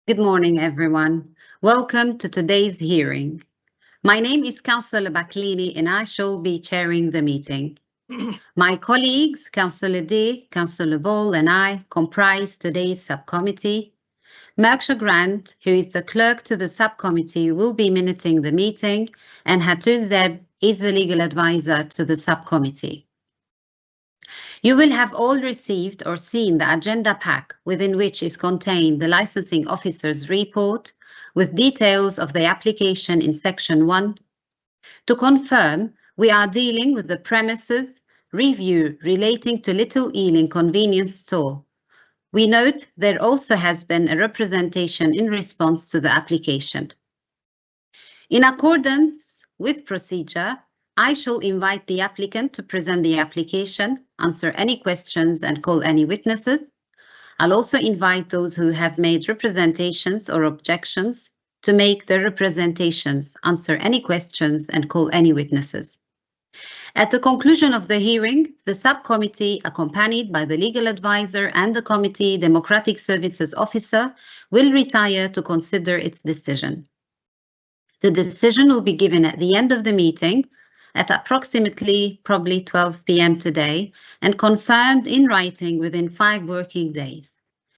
Good morning, everyone. Welcome to today's hearing. My name is Councillor Baklini and I shall be chairing the meeting. My colleagues, Councillor Day, Councillor Ball and I comprise today's subcommittee. Merksha Grant, who is the clerk to the subcommittee, will be minuting the meeting, and Hatul Zeb is the legal advisor to the subcommittee. You will have all received or seen the agenda pack within which is contained the licensing officer's report with details of the application in section 1. To confirm, we are dealing with the premises review relating to Little Ealing Convenience Store. We note there also has been a representation in response to the application. In accordance with procedure, I shall invite the applicant to present the application, answer any questions and call any witnesses. I'll also invite those who have made representations or objections to make their representations, answer any questions and call any witnesses. At the conclusion of the hearing, the subcommittee, accompanied by the legal advisor and the committee democratic services officer, will retire to consider its decision. The decision will be given at the end of the meeting at approximately probably 12 p.m. today and confirmed in writing within 5 working days.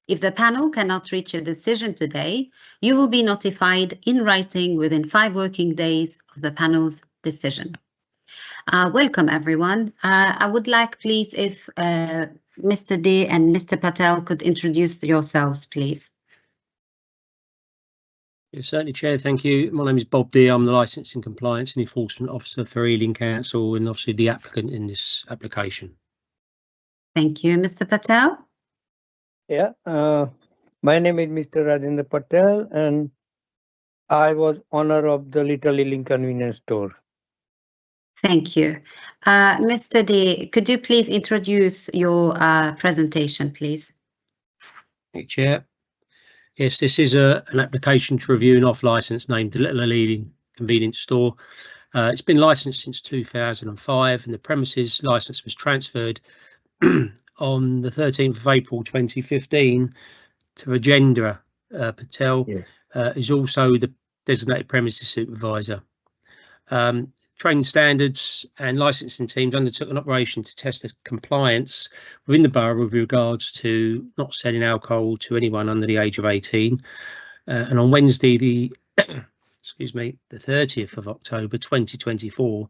If the panel cannot reach a decision today, you will be notified in writing within 5 working days of the panel's decision. Welcome, everyone. I would like, please, if Mr. Day and Mr. Patel could introduce yourselves, please. Yes, certainly, Chair. Thank you. My name is Bob Deere. I'm the Licensing Compliance and Enforcement Officer for Ealing Council and obviously the applicant in this application. Thank you. Mr. Patel? Yeah, my name is Mr. Rajendra Patel and I was owner of the Little Ealing Convenience Store. Thank you. Mr. Day, could you please introduce your presentation, please? Thank you, Chair. Yes, this is an application to review an off-licence named Little Ealing Convenience Store. It's been licensed since 2005 and the premises licence was transferred on the 13th of April 2015 to Rajendra Patel, who's also the designated premises supervisor. Training standards and licensing teams undertook an operation to test the compliance within the borough with regards to not selling alcohol to anyone under the age of 18. And on Wednesday, the 30th of October 2024,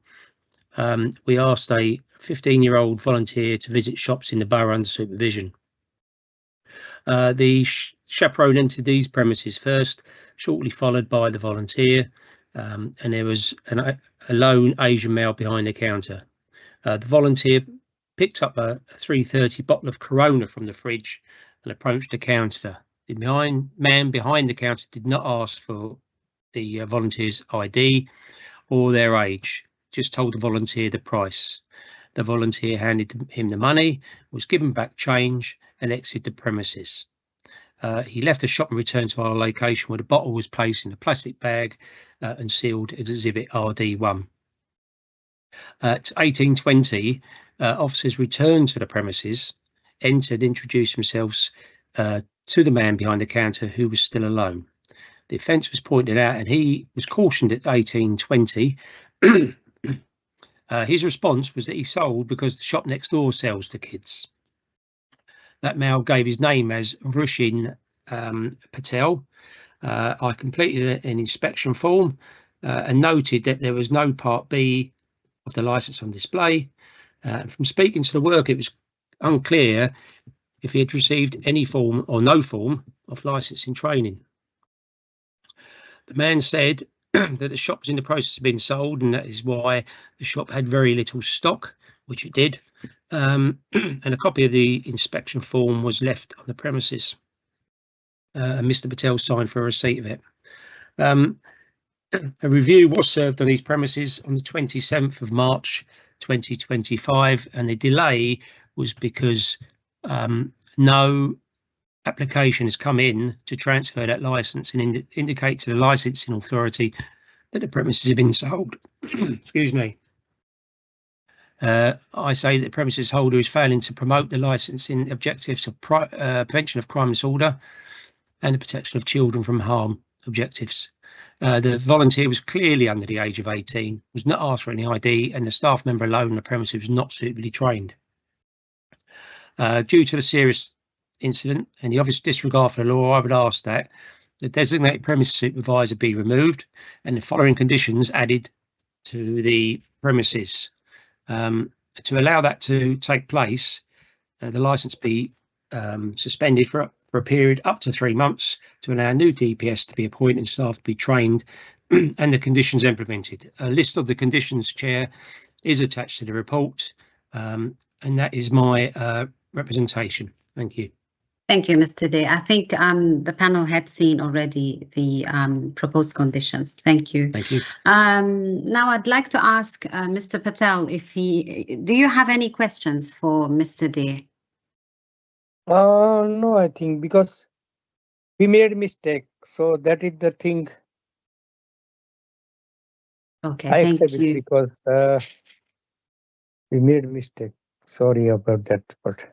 we asked a 15-year-old volunteer to visit shops in the borough under supervision. The chaperone entered these premises first, shortly followed by the volunteer, and there was a lone Asian male behind the counter. The volunteer picked up a 330 bottle of Corona from the fridge and approached the counter. The man behind the counter did not ask for the volunteer's ID or their age, just told the volunteer the price. The volunteer handed him the money, was given back change and exited the premises. He left the shop and returned to our location where the bottle was placed in a plastic bag and sealed as Exhibit RD1. At 18:20, officers returned to the premises, entered, introduced themselves to the man behind the counter who was still alone. The offence was pointed out and he was cautioned at 18:20. His response was that he sold because the shop next door sells to kids. That male gave his name as Rushin Patel. I completed an inspection form and noted that there was no Part B of the licence on display. From speaking to the worker, it was unclear if he had received any form or no form of licensing training. The man said that the shop was in the process of being sold and that is why the shop had very little stock, which it did. And a copy of the inspection form was left on the premises. And Mr. Patel signed for a receipt of it. A review was served on these premises on the 27th of March 2025, and the delay was because no application has come in to transfer that licence and indicate to the licensing authority that the premises have been sold. Excuse me. I say that the premises holder is failing to promote the licensing objectives of prevention of crime and disorder, and the protection of children from harm objectives. The volunteer was clearly under the age of 18, was not asked for any ID, and the staff member alone on the premises was not suitably trained. Due to the serious incident and the obvious disregard for the law, I would ask that the designated premises supervisor be removed and the following conditions added to the premises. To allow that to take place, the licence be suspended for a period up to 3 months to allow new DPS to be appointed and staff to be trained and the conditions implemented. A list of the conditions, Chair, is attached to the report, and that is my representation. Thank you. Thank you, Mr. Day. I think the panel had seen already the proposed conditions. Thank you. Thank you. Now I'd like to ask Mr. Patel do you have any questions for Mr. Day? No, I think because we made a mistake, so that is the thing. Okay, I thank accept you. it because we made a mistake. Sorry about that, but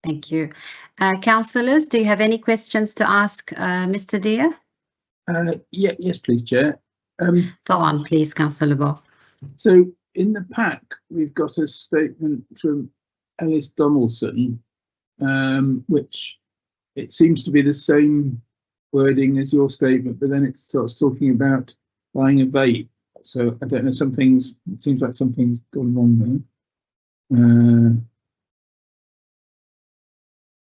Thank you. Councillors, do you have any questions to ask Mr. Deer? Yes, please, Chair. Go on, please, Councillor Ball. So in the pack, we've got a statement from Ellis Donaldson, which it seems to be the same wording as your statement, but then it starts talking about buying a vape. So I don't know, it seems like something's gone wrong there.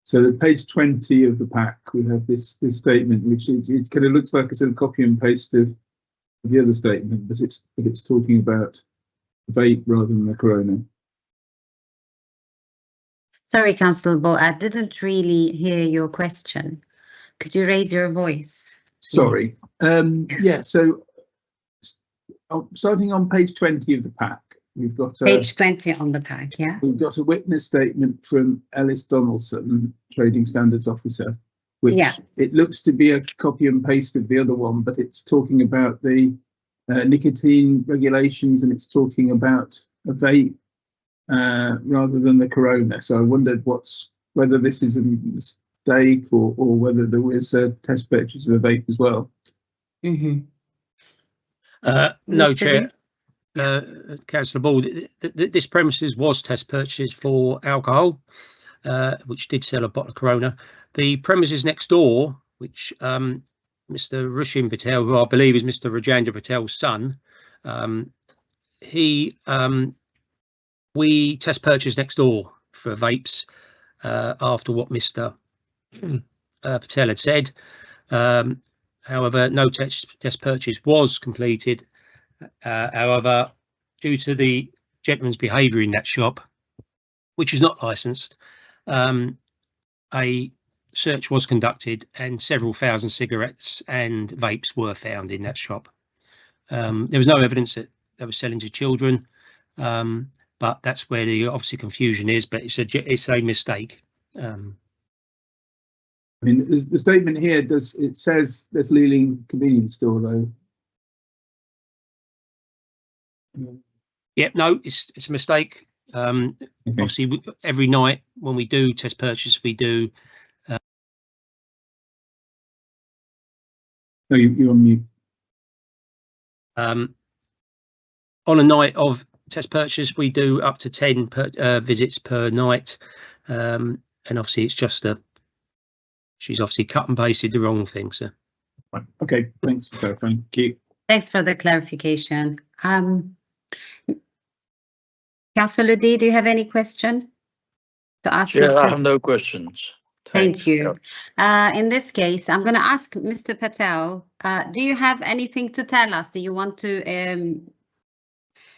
So page 20 of the pack, we have this statement, which it kind of looks like a sort of copy and paste of the other statement, but it's talking about vape rather than the corona. Sorry, Councillor Ball, I didn't really hear your question. Could you raise your voice? Sorry. Yeah, so starting on page 20 of the pack, we've got page 20 on the pack, yeah. We've got a witness statement from Ellis Donaldson, Trading Standards Officer, which it looks to be a copy and paste of the other one, but it's talking about the nicotine regulations and it's talking about a vape rather than the corona. So I wondered whether this is a mistake or whether there was a test purchase of a vape as well. Mm-hmm. No, Chair. Councillor Ball, this premises was test purchased for alcohol, which did sell a bottle of Corona. The premises next door, which Mr. Rushin Patel, who I believe is Mr. Rajendra Patel's son, we test purchased next door for vapes after what Mr. Patel had said. However, no test purchase was completed. However, due to the gentleman's behaviour in that shop, which is not licensed, a search was conducted and several thousand cigarettes and vapes were found in that shop. There was no evidence that they were selling to children, but that's where the obviously confusion is. But it's a mistake. I mean, the statement here says there's Lealing convenience store though. Yep, no, it's a mistake. Okay. Obviously, every night when we do test purchase, we do. No, you're on mute. On a night of test purchase, we do up to 10 visits per night, and obviously it's just she's obviously cut and pasted the wrong thing, sir. Right. Okay, thanks for clarifying. Thank you. Thanks for the clarification. Councillor D, do you have any question to ask? Yeah, I have no questions. Thank you. In this case, I'm going to ask Mr. Patel, do you have anything to tell us? Do you want to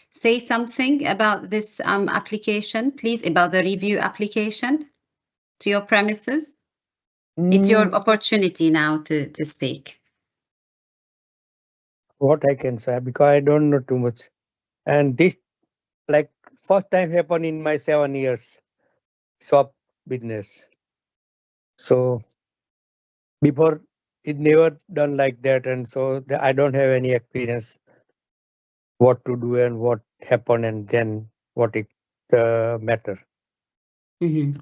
say something about this application, please, about the review application to your premises? It's your opportunity now to speak. What I can say, because I don't know too much. And this, like, first time happened in my 7 years shop business. So before it never done like that, and so I don't have any experience what to do and what happened and then what is the matter. Mm-hmm.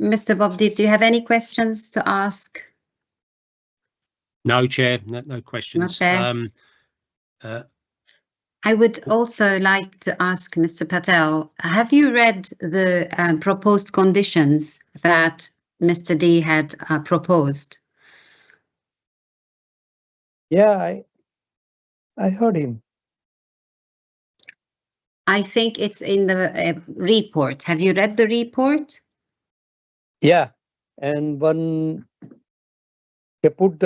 Mr. Bobdi, do you have any questions to ask? No, Chair, no questions. No, Chair. I would also like to ask Mr. Patel, have you read the proposed conditions that Mr. D had proposed? Yeah, I heard him. I think it's in the report. Have you read the report? Yeah, and they put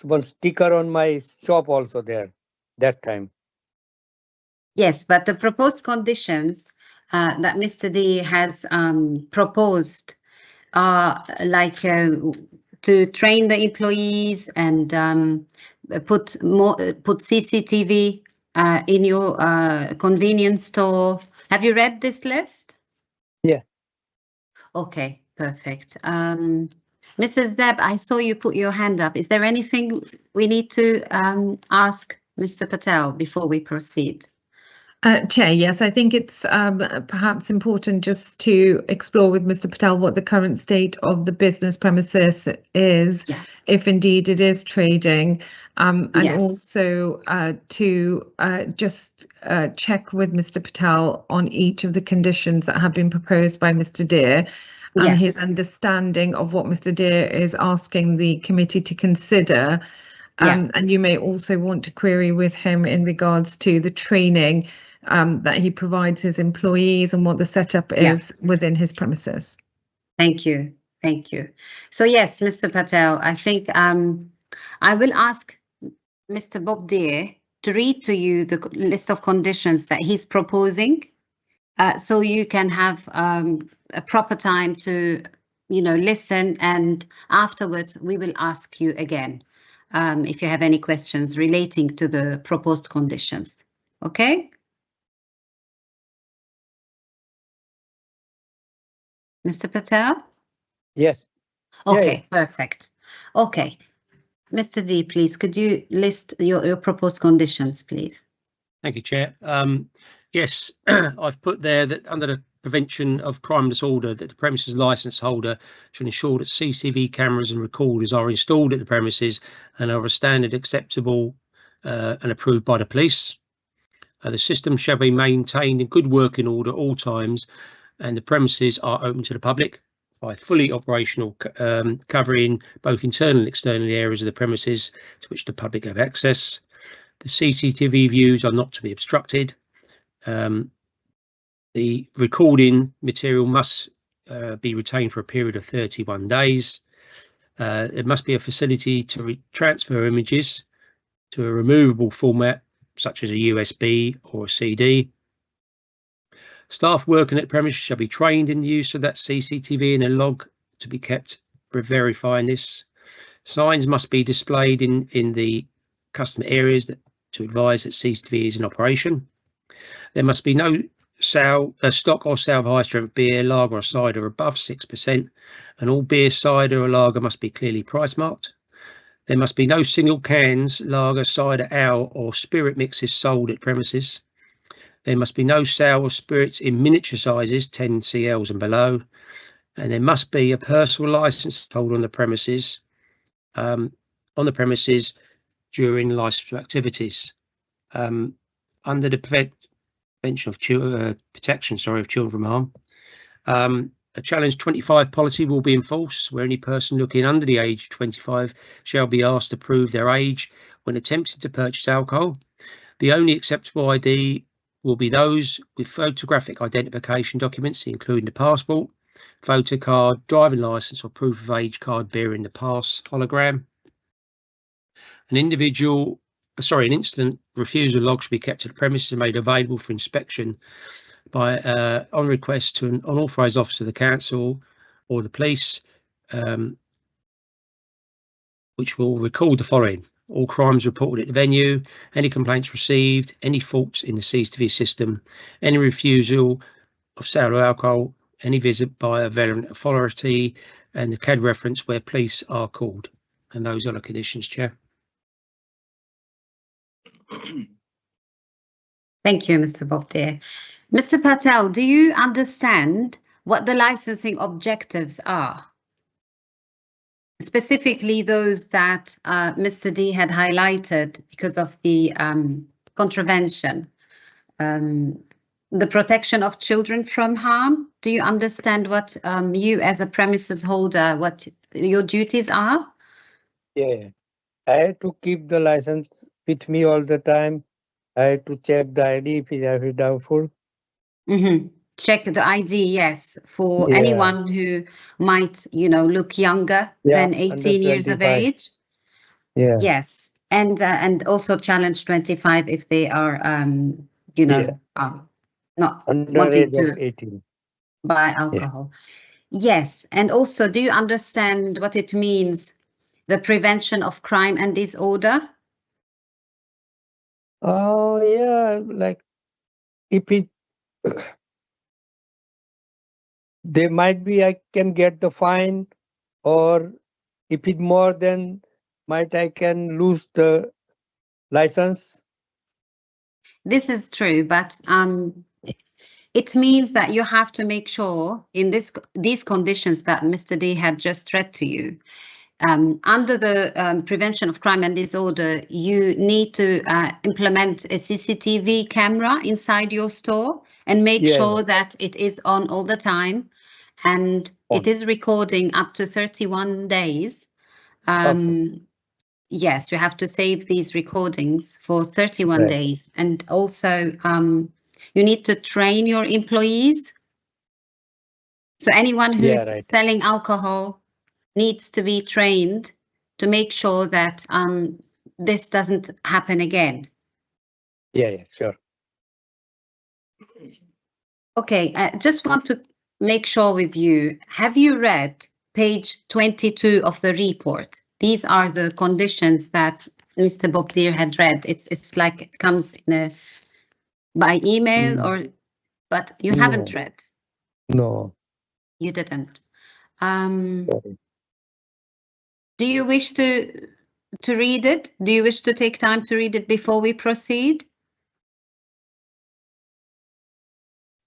one sticker on my shop also there that time. Yes, but the proposed conditions that Mr. D has proposed are like to train the employees and put CCTV in your convenience store. Have you read this list? Yeah. Okay, perfect. Mrs. Deb, I saw you put your hand up. Is there anything we need to ask Mr. Patel before we proceed? Chair, yes, I think it's perhaps important just to explore with Mr. Patel what the current state of the business premises is, yes, if indeed it is trading, and yes, also to just check with Mr. Patel on each of the conditions that have been proposed by Mr. Deer and yes, his understanding of what Mr. Deer is asking the committee to consider. yeah. And you may also want to query with him in regards to the training that he provides his employees and what the setup is within his premises. Thank you. Thank you. So yes, Mr. Patel, I think I will ask Mr. Bob Deer to read to you the list of conditions that he's proposing, so you can have a proper time to, listen, and afterwards we will ask you again if you have any questions relating to the proposed conditions. Okay? Mr. Patel? Yes. Okay, perfect. Okay. Mr. D, please, could you list your proposed conditions, please? Thank you, Chair. Yes, I've put there that under the Prevention of Crime and Disorder, that the premises licence holder should ensure that CCTV cameras and recorders are installed at the premises and are of a standard acceptable and approved by the police. The system shall be maintained in good working order at all times, and the premises are open to the public by fully operational, covering both internal and external areas of the premises to which the public have access. The CCTV views are not to be obstructed. The recording material must be retained for a period of 31 days. There must be a facility to transfer images to a removable format, such as a USB or a CD. Staff working at premises shall be trained in the use of that CCTV and a log to be kept for verifying this. Signs must be displayed in the customer areas to advise that CCTV is in operation. There must be no stock or sale of high strength beer, lager or cider above 6%, and all beer, cider or lager must be clearly price marked. There must be no single cans, lager, cider, ale or spirit mixes sold at premises. There must be no sale of spirits in miniature sizes, 10 cls and below, and there must be a personal licence holder on the premises during licensed activities. Under the Prevention of Protection of Children from Harm, a Challenge 25 policy will be enforced, where any person looking under the age of 25 shall be asked to prove their age when attempting to purchase alcohol. The only acceptable ID will be those with photographic identification documents, including the passport, photo card, driving licence or proof of age card bearing the pass hologram. An instant refusal log should be kept at the premises and made available for inspection by on request to an unauthorised officer of the council or the police, which will record the following: all crimes reported at the venue, any complaints received, any faults in the CCTV system, any refusal of sale of alcohol, any visit by a relevant authority, and the CAD reference where police are called. And those are the conditions, Chair. Thank you, Mr. Bobdeer. Mr. Patel, do you understand what the licensing objectives are. Specifically those that Mr. D had highlighted because of the contravention. The protection of children from harm. Do you understand what you as a premises holder, what your duties are? Yeah, I had to keep the license with me all the time. I had to check the ID if it's doubtful. Mm-hmm. Check the ID, yes, for Yeah. anyone who might, you know, look younger than 18 years of 25. age. Yeah. Yes, and also challenge 25 if they are, you know, not Under wanting age of to 18. buy alcohol. Yes, and also, do you understand what it means, the prevention of crime and disorder? Oh yeah, like if it there might be I can get the fine, or if it more than might I can lose the license. This is true, but it means that you have to make sure in these conditions that Mr. D had just read to you, under the prevention of crime and disorder, you need to implement a CCTV camera inside your store and make sure that it is on all the time, and it is recording up to 31 days. Okay. Yes, you have to save these recordings for 31 Right. days. And also, you need to train your employees. So anyone who's selling alcohol needs to be trained to make sure that this doesn't happen again. Yeah, sure. Okay, I just want to make sure with you, have you read page 22 of the report? These are the conditions that Mr. Bobdir had read. It's like it comes in by email, but you haven't read. No. You didn't. Do you wish to read it? Do you wish to take time to read it before we proceed?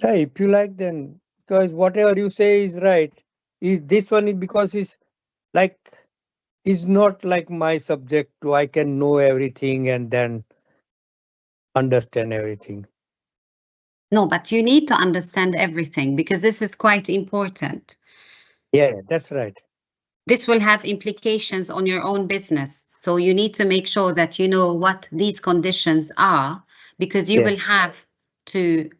Yeah, if you like, then, because whatever you say is right. Is this one because it's like is not like my subject to I can know everything and then understand everything. No, but you need to understand everything because this is quite important. Yeah, that's right. This will have implications on your own business. So you need to make sure that you know what these conditions are, because you will have to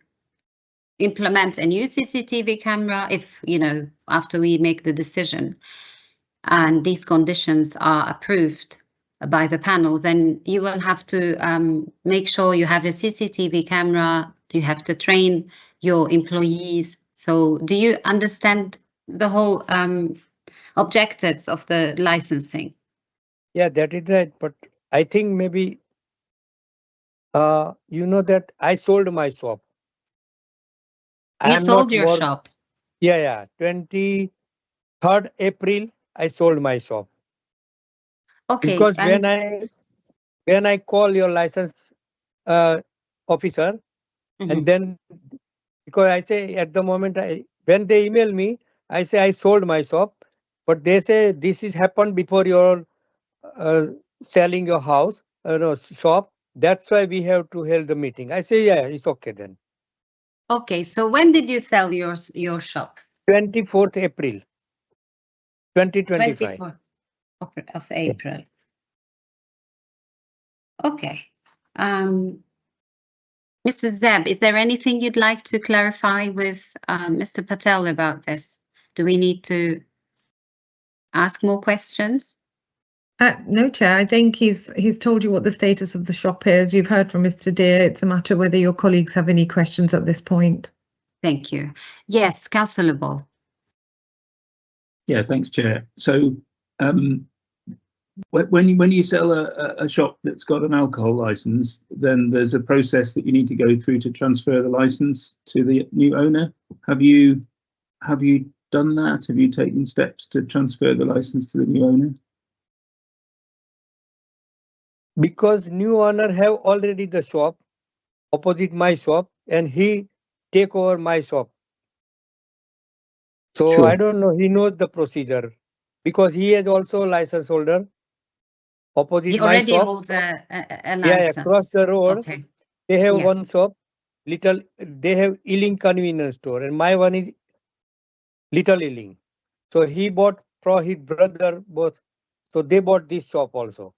implement a new CCTV camera if, you know, after we make the decision and these conditions are approved by the panel, then you will have to make sure you have a CCTV camera. You have to train your employees. So do you understand the whole objectives of the licensing? Yeah, that is right. But I think maybe, you know that I sold my shop. You sold your shop? Yeah. 23rd April, I sold my shop. Okay. Because when I call your license officer, and then because I say at the moment when they email me, I say I sold my shop, but they say this is happened before your selling your house, no, shop. That's why we have to hold the meeting. I say yeah, it's okay then. Okay, so when did you sell your shop? 24th April, 2025. 24th of April. Okay. Mrs. Zeb, is there anything you'd like to clarify with Mr. Patel about this? Do we need to ask more questions? No, Chair. I think he's told you what the status of the shop is. You've heard from Mr. Deer. It's a matter whether your colleagues have any questions at this point. Thank you. Yes, Councillor Ball. Yeah, thanks, Chair. So when you sell a shop that's got an alcohol license, then there's a process that you need to go through to transfer the license to the new owner. Have you done that? Have you taken steps to transfer the license to the new owner? Because new owner have already the shop opposite my shop, and he take over my shop. So Sure. I don't know. He knows the procedure because he is also a license holder. Opposite He my already shop. holds a Yeah, license. across the road, Okay. they have Yeah. one shop. They have Ealing convenience store, and my one is Little Ealing. So he bought for his brother both. So they bought this shop also.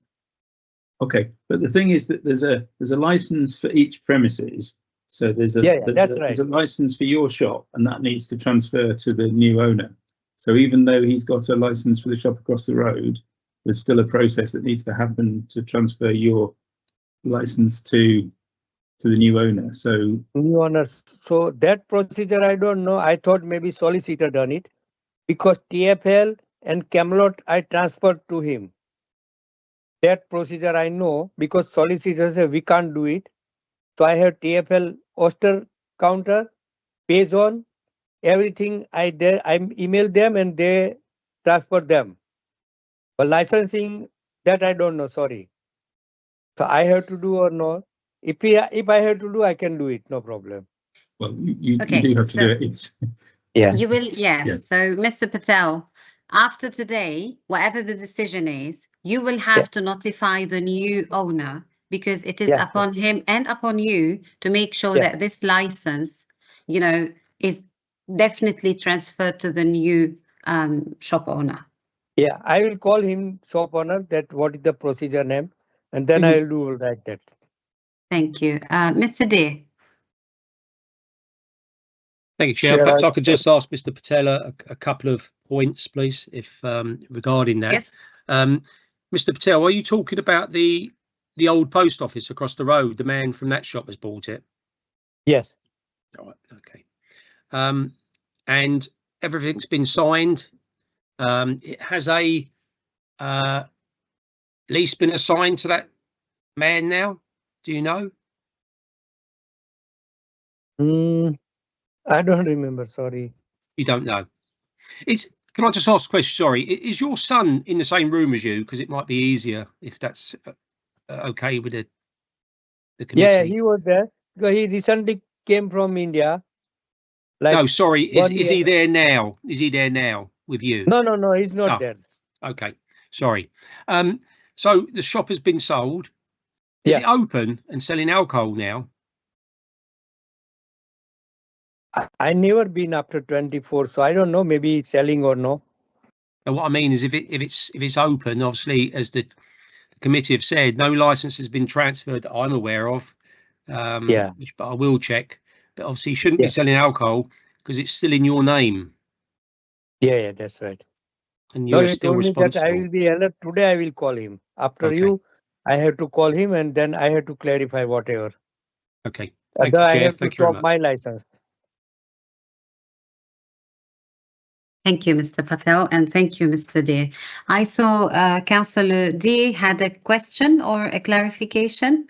Okay, but the thing is that there's a license for each premises. So there's a license for your shop, and that needs to transfer to the new owner. So even though he's got a license for the shop across the road, there's still a process that needs to happen to transfer your license to the new owner. So New owners. So that procedure I don't know. I thought maybe solicitor done it because TFL and Camelot I transferred to him. That procedure I know because solicitor said we can't do it. So I have TFL Oster counter, page on, everything I emailed them and they transferred them. But licensing, that I don't know, sorry. So I have to do or not. If I have to do, I can do it, no problem. well, you Okay, do have to so do it. Yes. Yeah. you will, yes. Yeah. So, Mr. Patel, after today, whatever the decision is, you will have to notify the new owner because it is upon him and upon you to make sure that this license, you know, is definitely transferred to the new shop owner. Yeah, I will call him shop owner that what is the procedure name, and then I will do all right that. Thank you. Mr. Day. Thank you, Chair. Perhaps I could just ask Mr. Patel a couple of points, please, if regarding that. Yes. Mr. Patel, are you talking about the old post office across the road? The man from that shop has bought it. Yes. All right. Okay. And everything's been signed. It has a lease been assigned to that man now. Do you know? I don't remember. Sorry. You don't know. Can I just ask a question? Sorry, is your son in the same room as you? Because it might be easier if that's okay with the committee. Yeah, he was there because he recently came from India. Like no, sorry, is he there now? Is he there now with you? No, he's not there. Okay, sorry. So the shop has been sold. Is it open and selling alcohol now? I never been after 24, so I don't know. Maybe it's selling or no. And what I mean is, if it's open, obviously, as the committee have said, no license has been transferred that I'm aware of. But I will check. But obviously, you shouldn't be selling alcohol because it's still in your name. Yeah, that's right. And you're still responsible. That I will be alert today. I will call him after you. I have to call him and then I have to clarify whatever. Okay. Thank you, Chair. I have Thank to you very stop my license. Thank you, Mr. Patel, and thank you, Mr. Day. I saw Councillor Day had a question or a clarification.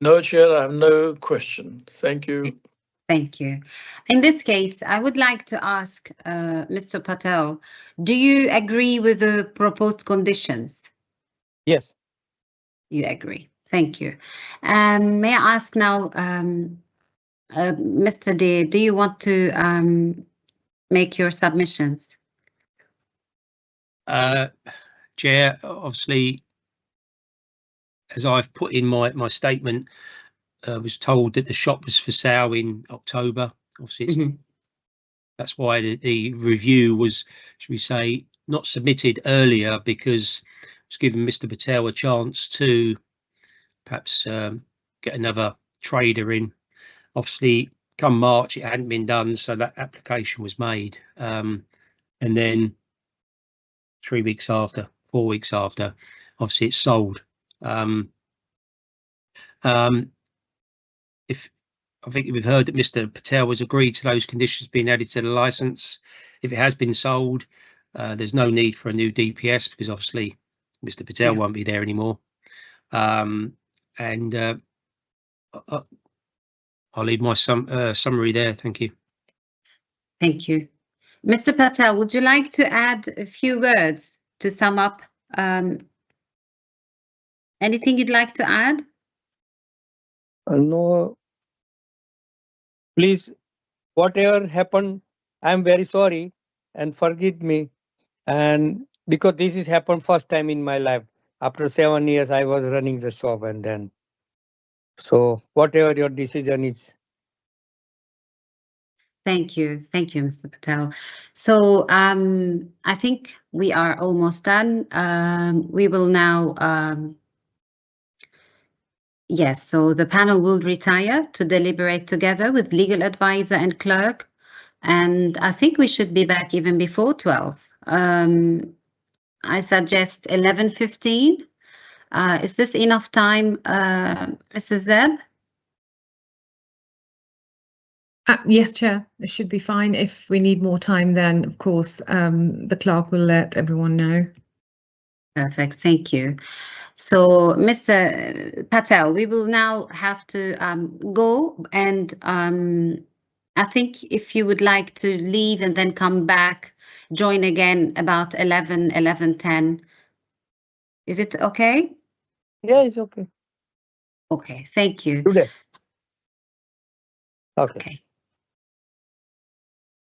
No, Chair, I have no question. Thank you. Thank you. In this case, I would like to ask Mr. Patel, do you agree with the proposed conditions? Yes. You agree. Thank you. May I ask now, Mr. Day, do you want to make your submissions? Chair, obviously, as I've put in my statement, I was told that the shop was for sale in October. Obviously, that's why the review was, should we say, not submitted earlier, because it's given Mr. Patel a chance to perhaps get another trader in. Obviously, come March, it hadn't been done, so that application was made. And then 3 weeks after, 4 weeks after, obviously it's sold. If I think we've heard that Mr. Patel has agreed to those conditions being added to the license. If it has been sold, there's no need for a new DPS because obviously Mr. Patel won't be there anymore. I'll leave my summary there. Thank you. Thank you. Mr. Patel, would you like to add a few words to sum up? Anything you'd like to add? No. Please, whatever happened, I'm very sorry and forgive me. And because this has happened first time in my life. After 7 years, I was running the shop and then. So whatever your decision is. Thank you, Mr. Patel. So I think we are almost done. We will now, yes, so the panel will retire to deliberate together with legal advisor and clerk. And I think we should be back even before 12. I suggest 11:15. Is this enough time, Mrs. Zeb? Yes, Chair, it should be fine. If we need more time, then of course the clerk will let everyone know. Perfect, thank you. So, Mr. Patel, we will now have to go, and I think if you would like to leave and then come back, join again about 11:10. Is it okay? Yeah, it's okay. Okay, thank you. Today. Okay. Okay.